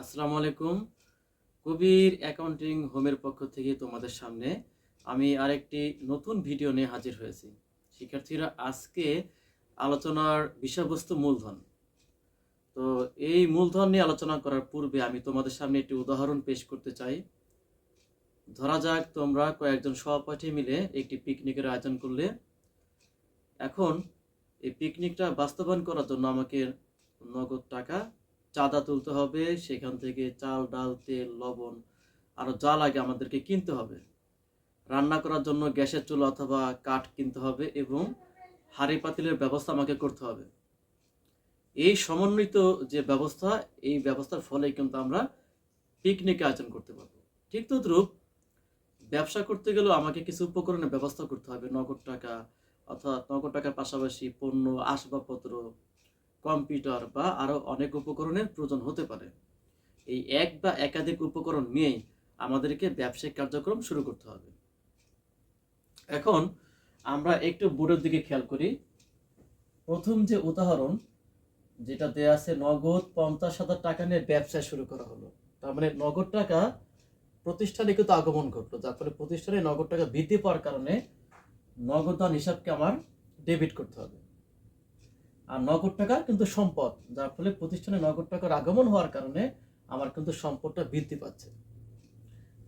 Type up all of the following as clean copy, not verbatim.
আসসালামু আলাইকুম। কবির অ্যাকাউন্টিং হোমের পক্ষ থেকে তোমাদের সামনে আমি আরেকটি নতুন ভিডিও নিয়ে হাজির হয়েছি। শিক্ষার্থীরা, আজকে আলোচনার বিষয়বস্তু মূলধন। তো এই মূলধন নিয়ে আলোচনা করার পূর্বে আমি তোমাদের সামনে একটি উদাহরণ পেশ করতে চাই। ধরা যাক তোমরা কয়েকজন সহপাঠী মিলে একটি পিকনিকের আয়োজন করলে। এখন এই পিকনিকটা বাস্তবায়ন করার জন্য আমাকে নগদ টাকা চাঁদা তুলতে হবে। সেখান থেকে চাল, ডাল, তেল, লবণ আরও যা লাগে আমাদেরকে কিনতে হবে। রান্না করার জন্য গ্যাসের চুলা অথবা কাঠ কিনতে হবে এবং হাঁড়ি পাতিলের ব্যবস্থা আমাকে করতে হবে। এই সমন্বিত যে ব্যবস্থা, এই ব্যবস্থার ফলে কিন্তু আমরা পিকনিক আয়োজন করতে পারবো। ঠিক তদ্রূপ ব্যবসা করতে গেলেও আমাকে কিছু উপকরণের ব্যবস্থা করতে হবে। নগদ টাকা, অর্থাৎ নগদ টাকার পাশাপাশি পণ্য, আসবাবপত্র, কম্পিউটার বা আরও অনেক উপকরণের প্রয়োজন হতে পারে। এই এক বা একাধিক উপকরণ নিয়েই আমাদেরকে ব্যবসায়িক কার্যক্রম শুরু করতে হবে। এখন আমরা একটু বোর্ডের দিকে খেয়াল করি। প্রথম যে উদাহরণ যেটা দেয়া আছে, নগদ 50,000 টাকা নিয়ে ব্যবসা শুরু করা হলো। তার মানে নগদ টাকা প্রতিষ্ঠানে কিন্তু আগমন ঘটলো, যার ফলে প্রতিষ্ঠানে নগদ টাকা বৃদ্ধি পাওয়ার কারণে নগদান হিসাবকে আমার ডেবিট করতে হবে। আর নগদ টাকা কিন্তু সম্পদ, যার ফলে প্রতিষ্ঠানে নগদ টাকার আগমন হওয়ার কারণে আমার কিন্তু সম্পদটা বৃদ্ধি পাচ্ছে।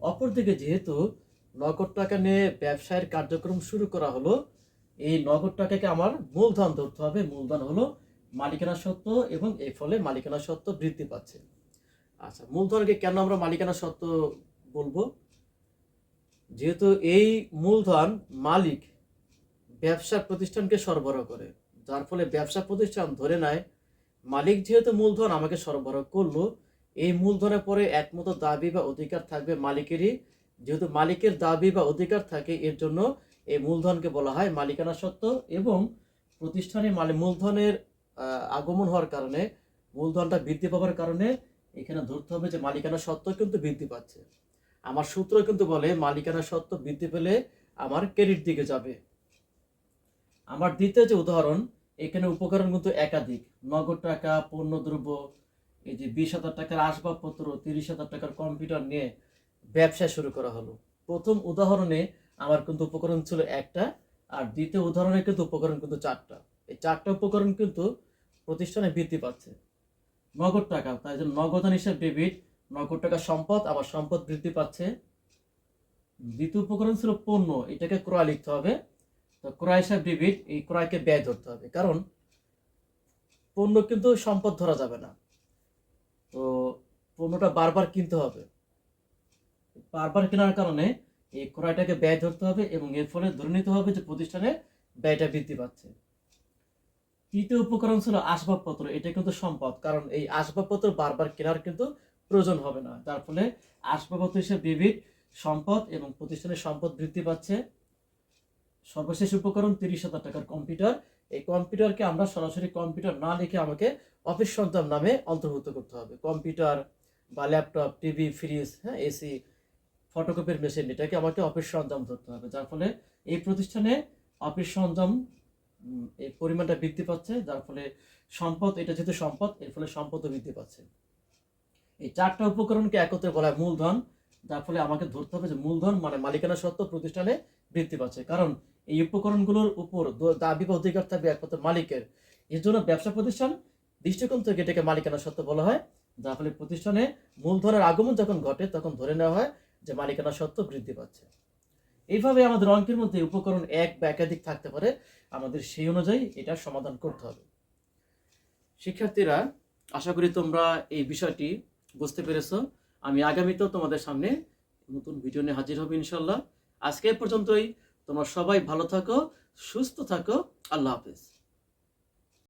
অপরদিকে যেহেতু নগদ টাকা নিয়ে ব্যবসায়ের কার্যক্রম শুরু করা হলো, এই নগদ টাকাকে আমার মূলধন ধরতে হবে। মূলধন হলো মালিকানা সত্ত্ব এবং এর ফলে মালিকানা সত্ত্ব বৃদ্ধি পাচ্ছে। আচ্ছা, মূলধনকে কেন আমরা মালিকানা সত্ত্ব বলবো? যেহেতু এই মূলধন মালিক ব্যবসা প্রতিষ্ঠানকে সরবরাহ করে, যার ফলে ব্যবসা প্রতিষ্ঠান ধরে নেয় মালিক যেহেতু মূলধন আমাকে সরবরাহ করলো, এই মূলধনের পরে একমতো দাবি বা অধিকার থাকবে মালিকেরই। যেহেতু মালিকের দাবি বা অধিকার থাকে, এর জন্য এই মূলধনকে বলা হয় মালিকানা সত্ত্ব। এবং প্রতিষ্ঠানে মূলধনের আগমন হওয়ার কারণে, মূলধনটা বৃদ্ধি পাওয়ার কারণে এখানে ধরতে হবে যে মালিকানা সত্ত্ব কিন্তু বৃদ্ধি পাচ্ছে। আমার সূত্র কিন্তু বলে মালিকানা সত্ত্ব বৃদ্ধি পেলে আমার ক্রেডিট দিকে যাবে। আমার দ্বিতীয় যে উদাহরণ, এখানে উপকরণ কিন্তু একাধিক। নগদ টাকা, পণ্যদ্রব্য, এই যে 20,000 টাকার আসবাবপত্র, 30,000 টাকার কম্পিউটার নিয়ে ব্যবসা শুরু করা হলো। প্রথম উদাহরণে আমার কিন্তু উপকরণ ছিল একটা, আর দ্বিতীয় উদাহরণে কিন্তু উপকরণ কিন্তু 4টা। এই 4টা উপকরণ কিন্তু প্রতিষ্ঠানে বৃদ্ধি পাচ্ছে। নগদ টাকা, তাই জন্য নগদান হিসাব ডেবিট। নগদ টাকা সম্পদ, আবার সম্পদ বৃদ্ধি পাচ্ছে। দ্বিতীয় উপকরণ ছিল পণ্য, এটাকে ক্রয় লিখতে হবে। তো ক্রয় হিসাব ডেবিট, এই ক্রয়কে ব্যয় ধরতে হবে, কারণ পণ্য কিন্তু সম্পদ ধরা যাবে না। তো পণ্যটা বারবার কিনতে হবে, বারবার কেনার কারণে এই ক্রয়টাকে ব্যয় ধরতে হবে এবং এর ফলে ধরে নিতে হবে যে প্রতিষ্ঠানে ব্যয়টা বৃদ্ধি পাচ্ছে। তৃতীয় উপকরণ ছিল আসবাবপত্র, এটা কিন্তু সম্পদ, কারণ এই আসবাবপত্র বারবার কেনার কিন্তু প্রয়োজন হবে না, যার ফলে আসবাবপত্র হিসেবে ডেবিট, সম্পদ এবং প্রতিষ্ঠানের সম্পদ বৃদ্ধি পাচ্ছে। সর্বশেষ উপকরণ 30,000 টাকার কম্পিউটার। এই কম্পিউটারকে আমরা সরাসরি কম্পিউটার না লিখে আমাকে অফিস সরঞ্জাম নামে অন্তর্ভুক্ত করতে হবে। কম্পিউটার বা ল্যাপটপ, টিভি, ফ্রিজ, এসি, ফটোকপির মেশিন, এটাকে আমাকে অফিস সরঞ্জাম ধরতে হবে। যার ফলে এই প্রতিষ্ঠানে অফিস সরঞ্জাম এই পরিমাণটা বৃদ্ধি পাচ্ছে, যার ফলে সম্পদ, এটা যেহেতু সম্পদ, এর ফলে সম্পদও বৃদ্ধি পাচ্ছে। এই 4টা উপকরণকে একত্রে বলা হয় মূলধন, যার ফলে আমাকে ধরতে হবে যে মূলধন মানে মালিকানা সত্ত্ব প্রতিষ্ঠানে বৃদ্ধি পাচ্ছে, কারণ এই উপকরণগুলোর উপর দাবি বা অধিকার থাকবে একমাত্র মালিকের। এর জন্য ব্যবসা প্রতিষ্ঠান দৃষ্টিকোণ থেকে এটাকে মালিকানা সত্ত্ব বলা হয়। যার ফলে প্রতিষ্ঠানে মূলধনের আগমন যখন ঘটে, তখন ধরে নেওয়া হয় যে মালিকানা সত্ত্ব বৃদ্ধি পাচ্ছে। এইভাবে আমাদের অঙ্কের মধ্যে উপকরণ এক বা একাধিক থাকতে পারে, আমাদের সেই অনুযায়ী এটার সমাধান করতে হবে। শিক্ষার্থীরা, আশা করি তোমরা এই বিষয়টি বুঝতে পেরেছো। আমি আগামীতেও তোমাদের সামনে নতুন ভিডিও নিয়ে হাজির হব ইনশাল্লাহ। আজকে পর্যন্তই। তোমরা সবাই ভালো থাকো, সুস্থ থাকো। আল্লাহ হাফেজ।